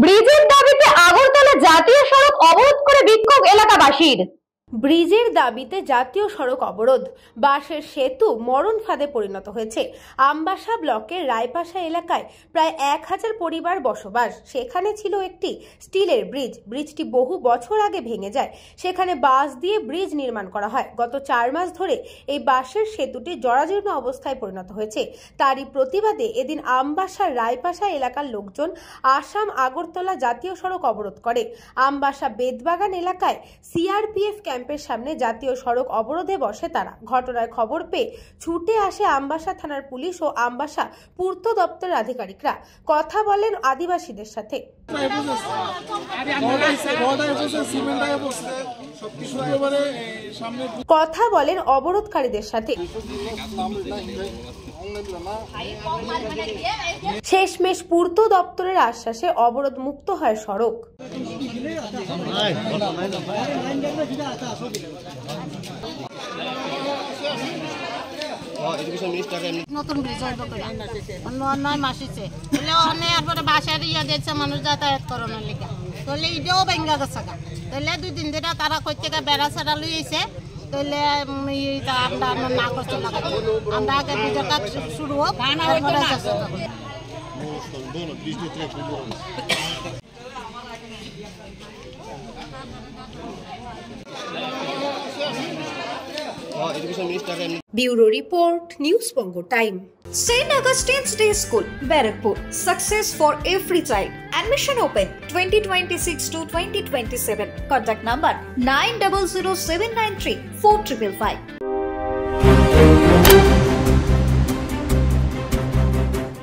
ব্রিজের দাবিতে আগরতলা জাতীয় সড়ক অবরোধ করে বিক্ষোভ এলাকাবাসীর। ব্রিজের দাবিতে জাতীয় সড়ক অবরোধ। বাঁশের সেতু মরণ ফাঁদে পরিণত হয়েছে। আমবাসা ব্লকের রায়পাশা এলাকায় প্রায় 1000 পরিবার বসবাস। সেখানে ছিল একটি স্টিলের ব্রিজ। ব্রিজটি বহু বছর আগে ভেঙে যায়। সেখানে বাঁশ দিয়ে ব্রিজ নির্মাণ করা হয়। গত 4 মাস ধরে এই বাঁশের সেতুটি জরাজীর্ণ অবস্থায় পরিণত হয়েছে। তারই প্রতিবাদে এদিন আমবাসার রায়পাশা এলাকার লোকজন আসাম আগরতলা জাতীয় সড়ক অবরোধ করে। আমবাসা বেদবাগান এলাকায় সিআরপিএফ ক্যাম্পের সামনে জাতীয় সড়ক অবরোধে বসে তারা। ঘটনার খবর পেয়ে ছুটে আসে আমবাসা থানার পুলিশ ও আমবাসা পূর্ত দপ্তরের আধিকারিকরা। কথা বলেন আদিবাসীদের সাথে। কথা বলেন অবরোধকারীদের সাথে। শেষমেশ পূর্ত দপ্তরের আশ্বাসে অবরোধ মুক্ত হয় সড়ক। নতুন ব্রিজ হইব নয় মাস হয়েছে তারপরে বাসায় ইয়া দিয়েছে মানুষ যাতায়াত করানোর লিগা তাহলে এটাও ভেঙ্গা গেছে তাহলে 2 দিন ধরে তারা কই থেকে বেড়া সেড়া লইছে তাহলে আমরা না করতে লাগাচ্ছি আমরা আগে ব্রিজের কাজ শুরু হোক Bureau Report, News Bongo Time. St. Augustine's Day School, Barakpur. Success for every child. Admission open 2026 to 2027. Contact number 900793 4555.